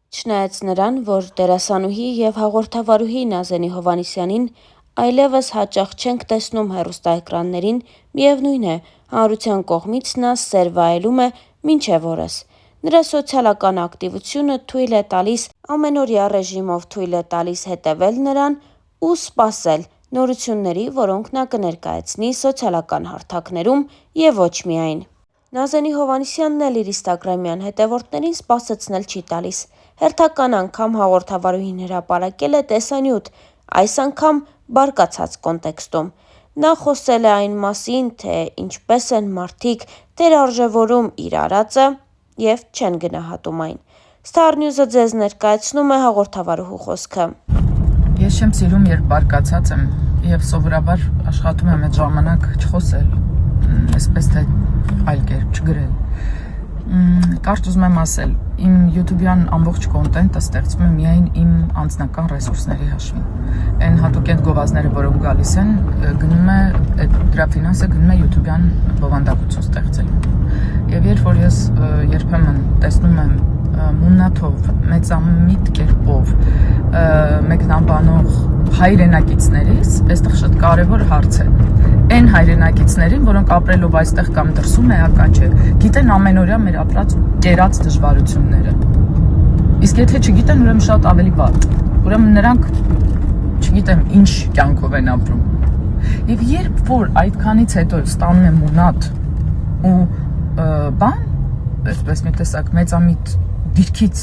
Չնայած նրան, որ դերասանուհի եւ հաղորդավարուհի Նազենի Հովհաննիսյանին այլևս հաճախ չենք տեսնում հեռուստաէկրաններին, միևնույն է, հանրության կողմից նա սերվայելում է մինչև օրս։ Նրա սոցիալական ակտիվությունը թույլ է տալիս ամենօրյա ռեժիմով թույլ է տալիս հետևել նրան ու սպասել նորությունների, որոնք նա կներկայացնի սոցիալական հարթակներում եւ ոչ միայն։ Նազենի Հովհաննիսյանն էլ իր ինստագրամյան հետևորդներին սպասեցնել չի տալիս։ Հերթական անգամ հաղորդավարուհին հրապարակել է տեսանյութ, այս անգամ բարկացած կոնտեքստում։ Նա խոսել է այն մասին, թե ինչպես են մարդիկ թերարժևորում իր արածը եւ չեն գնահատում այն։ Star News-ը ձեզ ներկայացնում է հաղորդավարուհու խոսքը։ Ես չեմ սիրում, երբ բարկացած եմ եւ սովորաբար աշխատում եմ այդ ժամանակ չխոսել, այսպես թե այլ կերպ չգրել։ Կարճ ուզում եմ ասել, իմ YouTube-յան ամբողջ կոնտենտը ստեղծվում է միայն իմ անձնական ռեսուրսների հաշվին։ Այն հատուկենտ գովազները, որոնք գալիս են, գնում է դրա ֆինանսը գնում է YouTube-յան բովանդակություն ստեղծելու։ Եվ երբ որ ես երբեմն տեսնում եմ մուննաթով, մեծամիտ կերպով մեկնաբանող հայրենակիցներից, այստեղ շատ կարևոր հարց է։ Այն հայրենակիցներին, որոնք ապրելով այստեղ կամ դրսում էական չէ, գիտեն ամենօրյա մեր ապրած կերած դժվարությունները։ Իսկ եթե չգիտեն, ուրեմն շատ ավելի վատ։ Ուրեմն նրանք չգիտեմ ինչ կյանքով են ապրում։ Եվ երբ որ այդքանից հետո ստանում եմ մունատ ու այսպես մի տեսակ մեծամիտ դիրքից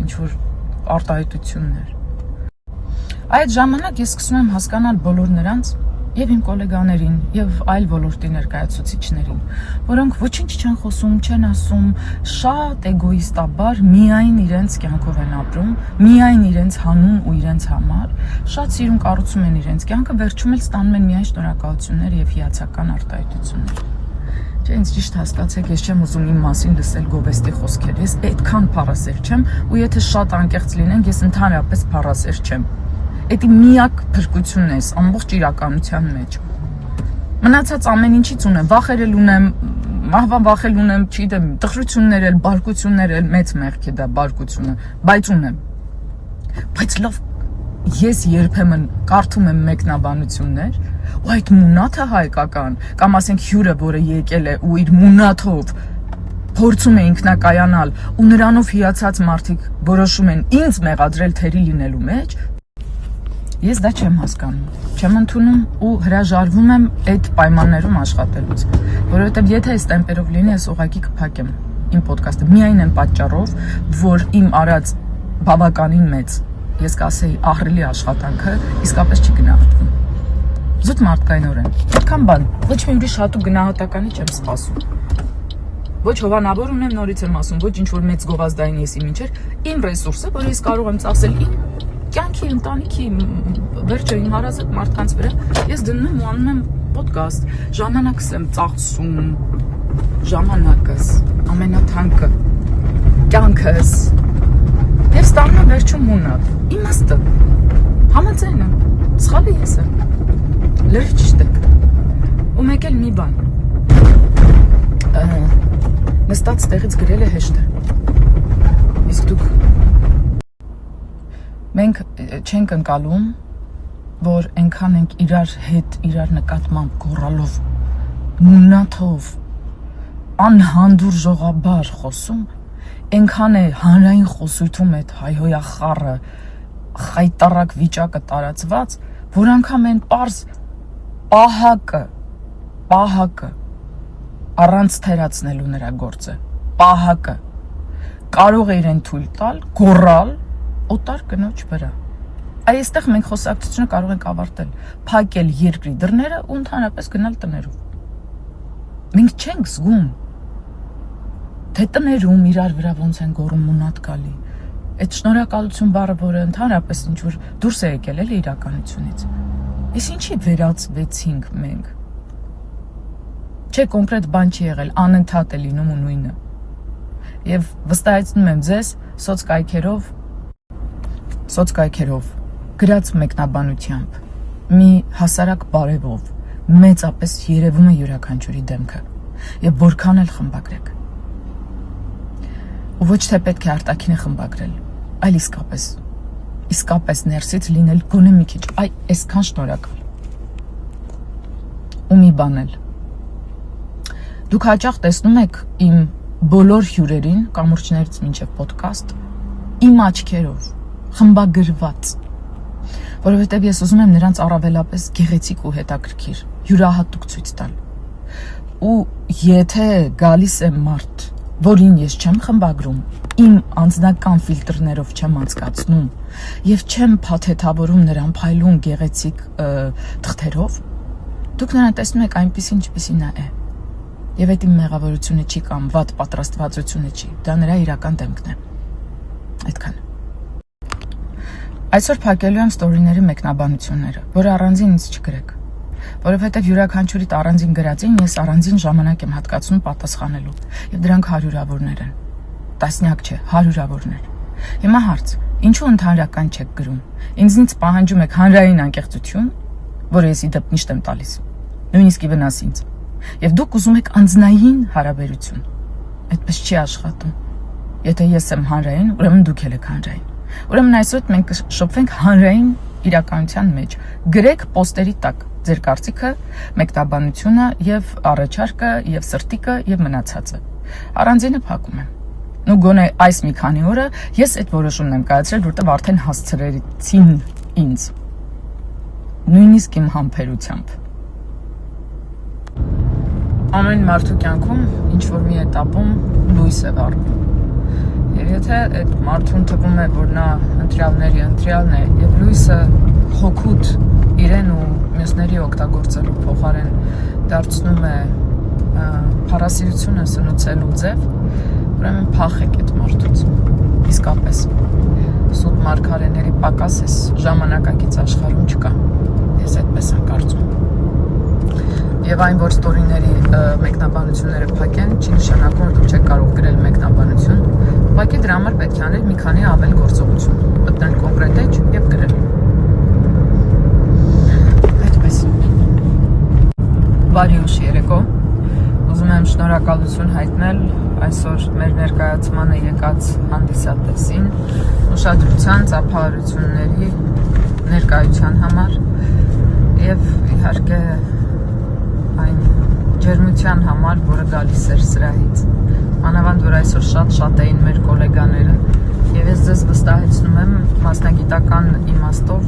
ինչ որ արտահայտություններ, այդ ժամանակ ես սկսում եմ հասկանալ բոլոր նրանց եւ իմ գոլեգաներին եւ այլ ոլորտի ներկայացուցիչներին, որոնք ոչինչ չեն խոսում, չեն ասում, շատ էգոիստաբար միայն իրենց կյանքով են ապրում, միայն իրենց հանուն ու իրենց համար, շատ սիրուն կառուցում են իրենց կյանքը, վերջում էլ ստանում են միայն շնորհակալություններ եւ հիացական արտահայտություններ։ Չէ, ինձ ճիշտ հասկացեք, ես չեմ ուզում իմ մասին լսել գովեստի խոսքեր, ես այդքան փառասեր չեմ, ու եթե շատ անկեղծ լինենք, ես ընդհանրապես փառասեր չեմ։ Դա միակ փրկությունն է ամբողջ իրականության մեջ։ Մնացած ամեն ինչից ունեմ, վախերել ունեմ, մահվան վախել ունեմ, չգիտեմ, տխրություններ էլ, բարկություններ էլ, մեծ մեղք է դա բարկությունը, բայց ունեմ։ Բայց լավ, ես երբեմն կարդում եմ մեկնաբանություններ, ու այդ մունաթը հայկական, կամ ասենք հյուրը, որը եկել է ու իր մունաթով փորձում է ինքնակայանալ, ու նրանով հիացած մարդիկ որոշում են ինձ մեղադրել թերի լինելու մեջ, ես դա չեմ հասկանում, չեմ ընդունում ու հրաժարվում եմ այդ պայմաններում աշխատելուց, որովհետև եթե այս տեմպերով լինի, ես ուղղակի կփակեմ իմ ոդկասթը միայն այն պատճառով, որ իմ արած բավականին մեծ, ես կասեի ահռելի աշխատանքը իսկապես չի գնահատվում։ Զուտ մարդկայնորեն, այդքան բան, ոչ մի ուրիշ հատուկ գնահատականի չեմ սպասում։ Ոչ հովանավոր ունեմ, նորից եմ ասում, ոչ ինչ որ մեծ գովազդային եսի մինչեր, իմ ռեսուրսը, որ ես կարող եմ ծախսել իմ կյանքի, ընտանիքի, վերջը իմ հարազատ մարդկանց վրա, ես դնում եմ ու անում եմ ոդկաստ, ժամանակս եմ ծախսում, ժամանակս, ամենաթանկը, կյանքս, եւ ստանում եմ վերջում մունատ, իմաստը, համաձայն եմ, սխալը ես եմ, լրիվ ճիշտ եք, ու մեկ էլ մի բան, նստած տեղից գրել է հեշտ է, իսկ դուք մենք չենք ընկալում, որ այնքան ենք իրար հետ, իրար նկատմամբ գոռալով, մունաթով, անհանդուրժողաբար խոսում, այնքան է հանրային խոսույթում այդ հայհոյախառը, խայտարակ վիճակը տարածված, որ անգամ են պարզ պահակը, առանց թերացնելու նրա գործը, պահակը, կարող է իրեն թույլ տալ, գոռալ, օտար կնոջ վրա։ Այստեղ մենք խոսակցությունը կարող ենք ավարտել, փակել երկրի դռները ու ընդհանրապես գնալ տներով։ Մենք չենք զգում, թե տներում իրար վրա ոնց են գոռում մունատ գալի։ Այդ շնորհակալություն բառը, որը ընդհանրապես ինչ որ դուրս է եկել էլի իրականությունից։ Այս ինչի վերածվեցինք մենք։ Չէ, կոնկրետ բան չի եղել, անընդհատ է լինում ու նույնը։ Եվ վստահեցնում եմ ձեզ սոցկայքերով, գրած մեկնաբանությամբ, մի հասարակ բարևով, մեծապես երևում է յուրաքանչյուրի դեմքը, եւ որքան էլ խմբագրեք։ Ու ոչ թե պետք է արտաքին է խմբագրել, այլ իսկապես ներսից լինել գոնե մի քիչ, այսքան շնորհակալ։ Ու մի բան էլ։ Դուք հաճախ տեսնում եք իմ բոլոր հյուրերին, կամուրջներից մինչև ոդքասթ, իմ աչքերով, խմբագրված, որովհետև ես ուզում եմ նրանց առավելապես գեղեցիկ ու հետաքրքիր, յուրահատուկ ցույց տալ։ Ու եթե գալիս է մարդ, որին ես չեմ խմբագրում, իմ անձնական ֆիլտրներով չեմ անցկացնում եւ չեմ փաթեթավորում նրան փայլուն գեղեցիկ թղթերով, դուք նրան տեսնում եք այնպիսին, ինչպիսին նա է։ Եվ այդ իմ մեղավորությունը չի կամ վատ պատրաստվածությունը չի, դա նրա իրական դեմքն է։ Այդքան։ Այսօր փակելու եմ ստորիների մեկնաբանությունները, որը առանձին ինձ չգրեք, որովհետև յուրաքանչյուրիդ առանձին գրածին ես առանձին ժամանակ եմ հատկացնում պատասխանելու, եւ դրանք հարյուրավորներ են։ Տասնյակ չէ, հարյուրավորներ։ Հիմա հարց, ինչու ընդհանրական չեք գրում։ Ինձնից պահանջում եք հանրային անկեղծություն, որը ես ի դեպ միշտ եմ տալիս, նույնիսկ ի վնաս ինձ։ Եվ դուք ուզում եք անձնային հարաբերություն։ Այդպես չի աշխատում։ Եթե ես եմ հանրային, ուրեմն դուք եք հանրային։ Ուրեմն այսօր մենք կշփվենք հանրային իրականության մեջ։ Գրեք պոստերի տակ ձեր կարծիքը, մեկնաբանությունը եւ առաջարկը եւ սրտիկը եւ մնացածը։ Առանձինը փակում եմ։ Ու գոնե այս մի քանի օրը ես այդ որոշումն եմ կայացրել, որտեղ արդեն հասցրեցին ինձ։ Նույնիսկ իմ համբերությամբ։ Ամեն մարդու կյանքում ինչ-որ մի էտապում լույս է վառվում։ Եվ եթե այդ մարդուն թվում է, որ նա ընտրյալների ընտրյալն է, եւ լույսը հոգուտ իրեն ու մյուսների օգտագործելու փոխարեն դարձնում է փառասիրությունը սնուցելու ձև, ուրեմն փախեք այդ մարդուց։ Իսկապես սուտ մարգարեների պակաս էս ժամանակակից աշխարհում չկա։ Ես այդպես եմ կարծում։ Եվ այն, որ ստորիների մեկնաբանությունները փակեն, չի նշանակում, որ դուք չեք կարող գրել մեկնաբանություն, ուղղակի դրա համար պետք է անել մի քանի ավել գործողություն, մտնել կոնկրետ էջ եւ գրել։ Այդպես։ Բարի ուշ երեկո։ Ուզում եմ շնորհակալություն հայտնել այսօր մեր ներկայացմանը եկած հանդիսատեսին, ուշադրության, ծափահարությունների, ներկայության համար եւ իհարկե այն ջերմության համար, որը գալիս էր սրահից։ Մանավանդ, որ այսօր շատ էին մեր գոլեգաները եւ ես ձեզ վստահեցնում եմ մասնագիտական իմաստով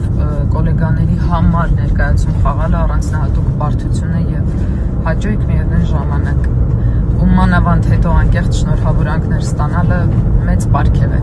գոլեգաների համար ներկայացում խաղալը առանձնահատուկ բարդություն է եւ հաճույք միևնույն ժամանակ։ Ու մանավանդ հետո անկեղծ շնորհավորանքներ ստանալը մեծ պարգև է։